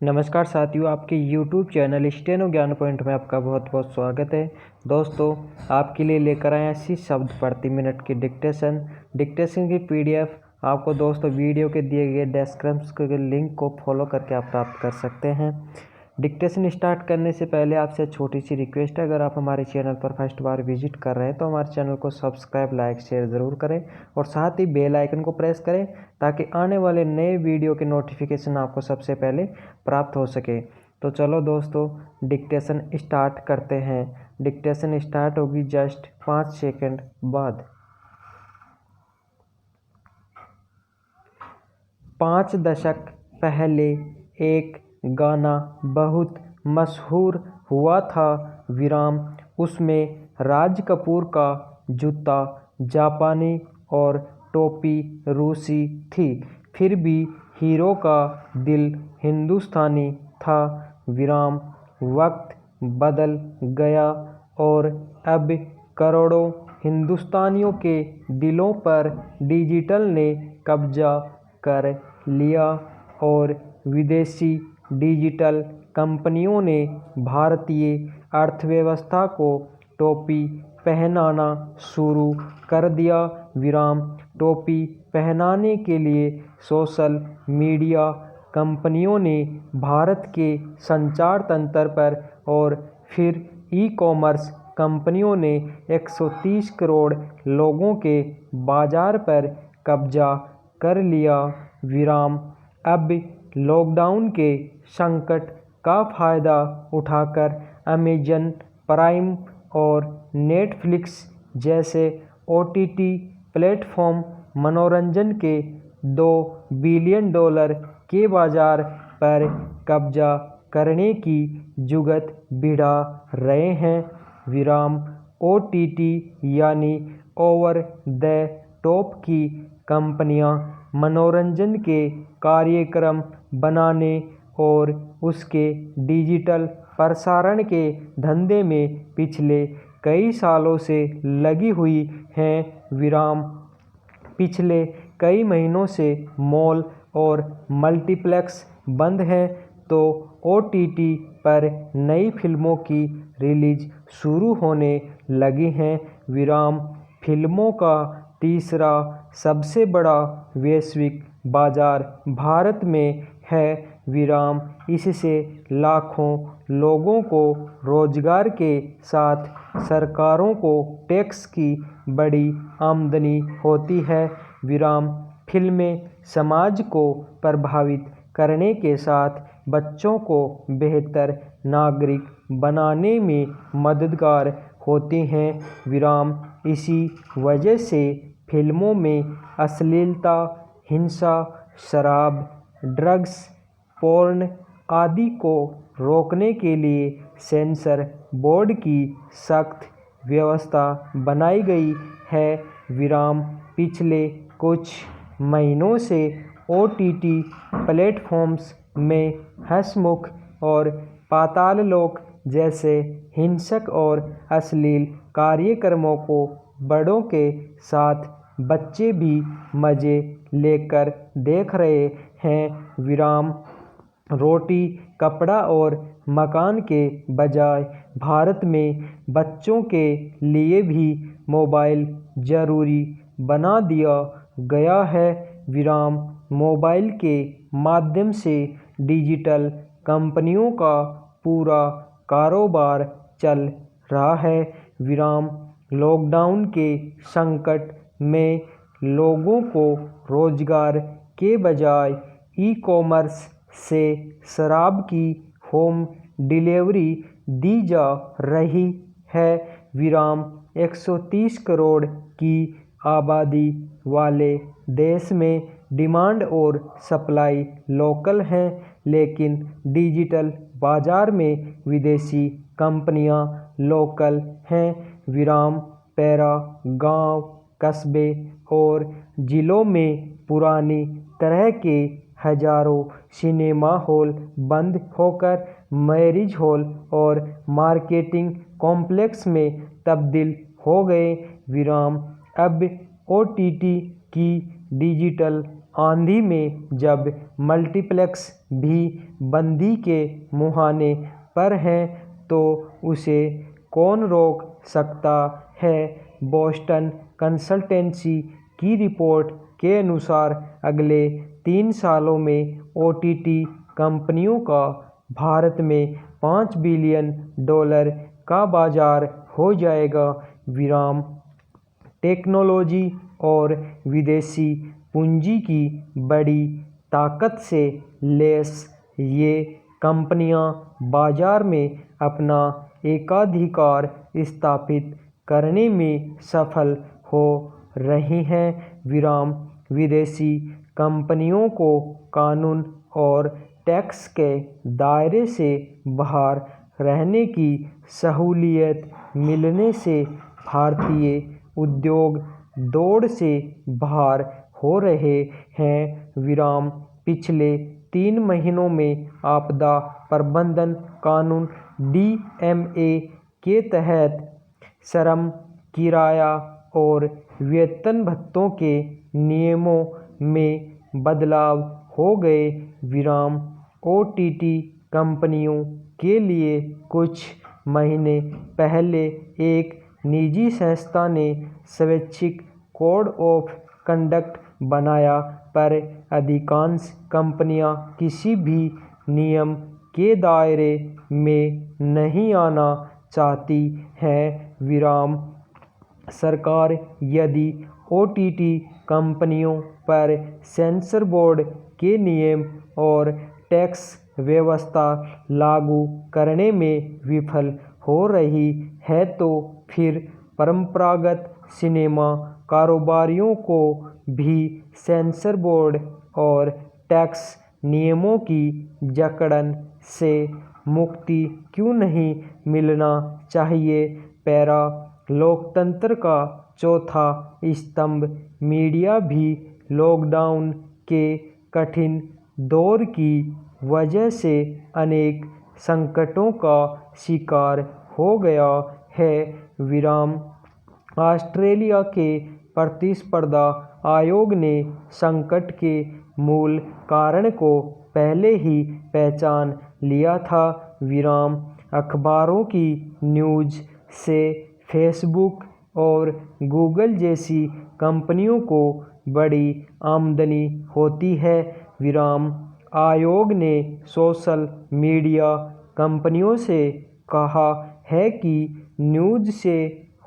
नमस्कार साथियों, आपके YouTube चैनल स्टेनो ज्ञान पॉइंट में आपका बहुत बहुत स्वागत है। दोस्तों, आपके लिए लेकर आए 80 शब्द प्रति मिनट की डिक्टेशन की PDF आपको दोस्तों वीडियो के दिए गए डिस्क्रिप्शन के लिंक को फॉलो करके आप प्राप्त कर सकते हैं। डिक्टेशन स्टार्ट करने से पहले आपसे छोटी सी रिक्वेस्ट है, अगर आप हमारे चैनल पर फर्स्ट बार विजिट कर रहे हैं तो हमारे चैनल को सब्सक्राइब, लाइक, शेयर ज़रूर करें और साथ ही बेल आइकन को प्रेस करें ताकि आने वाले नए वीडियो के नोटिफिकेशन आपको सबसे पहले प्राप्त हो सके। तो चलो दोस्तों, डिक्टेशन स्टार्ट करते हैं। डिक्टेशन स्टार्ट होगी जस्ट 5 सेकंड बाद। 5 दशक पहले एक गाना बहुत मशहूर हुआ था विराम। उसमें राज कपूर का जूता जापानी और टोपी रूसी थी, फिर भी हीरो का दिल हिंदुस्तानी था विराम। वक्त बदल गया और अब करोड़ों हिंदुस्तानियों के दिलों पर डिजिटल ने कब्जा कर लिया और विदेशी डिजिटल कंपनियों ने भारतीय अर्थव्यवस्था को टोपी पहनाना शुरू कर दिया विराम। टोपी पहनाने के लिए सोशल मीडिया कंपनियों ने भारत के संचार तंत्र पर और फिर ई-कॉमर्स कंपनियों ने 130 करोड़ लोगों के बाजार पर कब्जा कर लिया विराम। अब लॉकडाउन के संकट का फ़ायदा उठाकर अमेजन प्राइम और नेटफ्लिक्स जैसे OTT प्लेटफॉर्म मनोरंजन के $2 बिलियन के बाजार पर कब्जा करने की जुगत भिड़ा रहे हैं विराम। OTT यानी ओवर द टॉप की कंपनियां मनोरंजन के कार्यक्रम बनाने और उसके डिजिटल प्रसारण के धंधे में पिछले कई सालों से लगी हुई हैं विराम। पिछले कई महीनों से मॉल और मल्टीप्लेक्स बंद हैं तो OTT पर नई फिल्मों की रिलीज शुरू होने लगी हैं विराम। फिल्मों का तीसरा सबसे बड़ा वैश्विक बाजार भारत में है विराम। इससे लाखों लोगों को रोजगार के साथ सरकारों को टैक्स की बड़ी आमदनी होती है विराम। फिल्में समाज को प्रभावित करने के साथ बच्चों को बेहतर नागरिक बनाने में मददगार होती हैं विराम। इसी वजह से फिल्मों में अश्लीलता, हिंसा, शराब, ड्रग्स, पोर्न आदि को रोकने के लिए सेंसर बोर्ड की सख्त व्यवस्था बनाई गई है विराम। पिछले कुछ महीनों से OTT प्लेटफॉर्म्स में हंसमुख और पाताल लोक जैसे हिंसक और अश्लील कार्यक्रमों को बड़ों के साथ बच्चे भी मज़े लेकर देख रहे हैं विराम। रोटी, कपड़ा और मकान के बजाय भारत में बच्चों के लिए भी मोबाइल ज़रूरी बना दिया गया है विराम। मोबाइल के माध्यम से डिजिटल कंपनियों का पूरा कारोबार चल रहा है विराम। लॉकडाउन के संकट में लोगों को रोजगार के बजाय ई-कॉमर्स से शराब की होम डिलीवरी दी जा रही है विराम। 130 करोड़ की आबादी वाले देश में डिमांड और सप्लाई लोकल है, लेकिन डिजिटल बाजार में विदेशी कंपनियां लोकल हैं विराम। पैरा, गांव, कस्बे और जिलों में पुरानी तरह के हजारों सिनेमा हॉल बंद होकर मैरिज हॉल और मार्केटिंग कॉम्प्लेक्स में तब्दील हो गए विराम। अब OTT की डिजिटल आंधी में जब मल्टीप्लेक्स भी बंदी के मुहाने पर है तो उसे कौन रोक सकता है। बोस्टन कंसल्टेंसी की रिपोर्ट के अनुसार अगले 3 सालों में OTT कंपनियों का भारत में $5 बिलियन का बाजार हो जाएगा। विराम। टेक्नोलॉजी और विदेशी पूंजी की बड़ी ताकत से लैस ये कंपनियां बाजार में अपना एकाधिकार स्थापित करने में सफल हो रही हैं। विराम। विदेशी कंपनियों को कानून और टैक्स के दायरे से बाहर रहने की सहूलियत मिलने से भारतीय उद्योग दौड़ से बाहर हो रहे हैं। विराम। पिछले 3 महीनों में आपदा प्रबंधन कानून DMA के तहत श्रम, किराया और वेतन भत्तों के नियमों में बदलाव हो गए। विराम। OTT कंपनियों के लिए कुछ महीने पहले एक निजी संस्था ने स्वैच्छिक कोड ऑफ कंडक्ट बनाया, पर अधिकांश कंपनियां किसी भी नियम के दायरे में नहीं आना चाहती हैं। विराम। सरकार यदि OTT कंपनियों पर सेंसर बोर्ड के नियम और टैक्स व्यवस्था लागू करने में विफल हो रही है तो फिर परंपरागत सिनेमा कारोबारियों को भी सेंसर बोर्ड और टैक्स नियमों की जकड़न से मुक्ति क्यों नहीं मिलना चाहिए। पैरा। लोकतंत्र का चौथा स्तंभ मीडिया भी लॉकडाउन के कठिन दौर की वजह से अनेक संकटों का शिकार हो गया है। विराम। ऑस्ट्रेलिया के प्रतिस्पर्धा आयोग ने संकट के मूल कारण को पहले ही पहचान लिया था। विराम। अखबारों की न्यूज़ से फेसबुक और गूगल जैसी कंपनियों को बड़ी आमदनी होती है। विराम। आयोग ने सोशल मीडिया कंपनियों से कहा है कि न्यूज़ से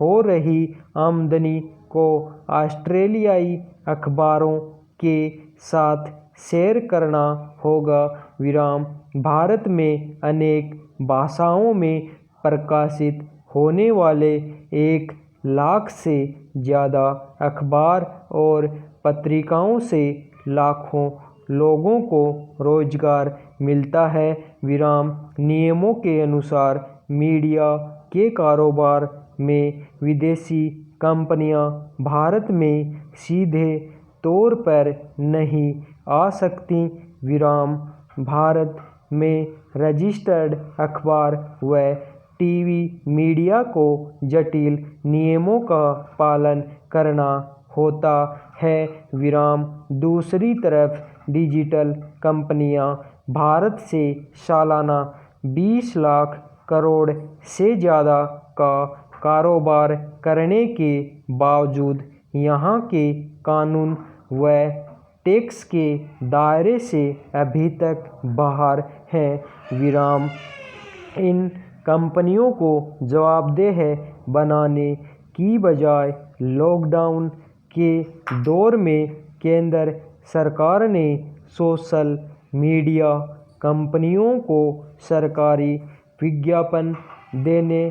हो रही आमदनी को ऑस्ट्रेलियाई अखबारों के साथ शेयर करना होगा। विराम। भारत में अनेक भाषाओं में प्रकाशित होने वाले 1 लाख से ज़्यादा अखबार और पत्रिकाओं से लाखों लोगों को रोजगार मिलता है। विराम। नियमों के अनुसार मीडिया के कारोबार में विदेशी कंपनियां भारत में सीधे तौर पर नहीं आ सकती। विराम। भारत में रजिस्टर्ड अखबार व टीवी मीडिया को जटिल नियमों का पालन करना होता है। विराम। दूसरी तरफ डिजिटल कंपनियां भारत से सालाना 20 लाख करोड़ से ज़्यादा का कारोबार करने के बावजूद यहाँ के कानून व टैक्स के दायरे से अभी तक बाहर हैं। विराम। इन कंपनियों को जवाबदेह बनाने की बजाय लॉकडाउन के दौर में केंद्र सरकार ने सोशल मीडिया कंपनियों को सरकारी विज्ञापन देने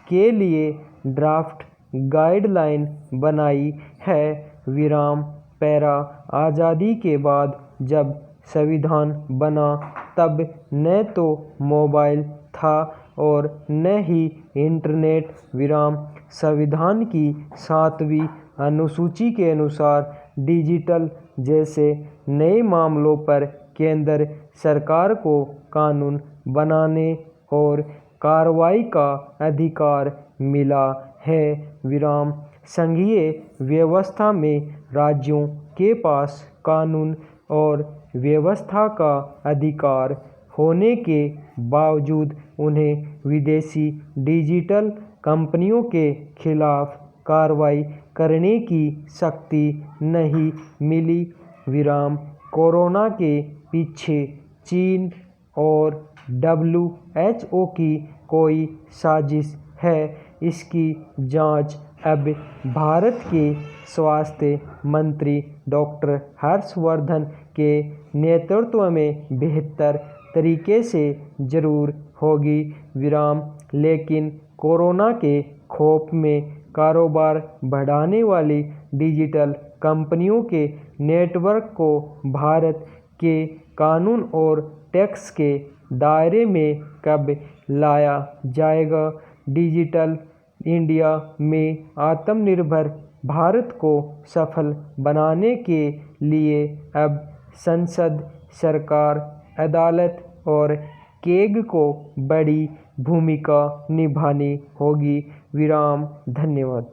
के लिए ड्राफ्ट गाइडलाइन बनाई है। विराम। पैरा। आज़ादी के बाद जब संविधान बना तब न तो मोबाइल था और न ही इंटरनेट। विराम। संविधान की 7वीं अनुसूची के अनुसार डिजिटल जैसे नए मामलों पर केंद्र सरकार को कानून बनाने और कार्रवाई का अधिकार मिला है। विराम। संघीय व्यवस्था में राज्यों के पास कानून और व्यवस्था का अधिकार होने के बावजूद उन्हें विदेशी डिजिटल कंपनियों के खिलाफ कार्रवाई करने की शक्ति नहीं मिली। कोरोना के पीछे चीन और WHO की कोई साजिश है। इसकी जांच अब भारत के स्वास्थ्य मंत्री डॉक्टर हर्षवर्धन के नेतृत्व में बेहतर तरीके से जरूर होगी। लेकिन कोरोना के खौफ में कारोबार बढ़ाने वाली डिजिटल कंपनियों के नेटवर्क को भारत के कानून और टैक्स के दायरे में कब लाया जाएगा? डिजिटल इंडिया में आत्मनिर्भर भारत को सफल बनाने के लिए अब संसद, सरकार, अदालत और केग को बड़ी भूमिका निभानी होगी। धन्यवाद।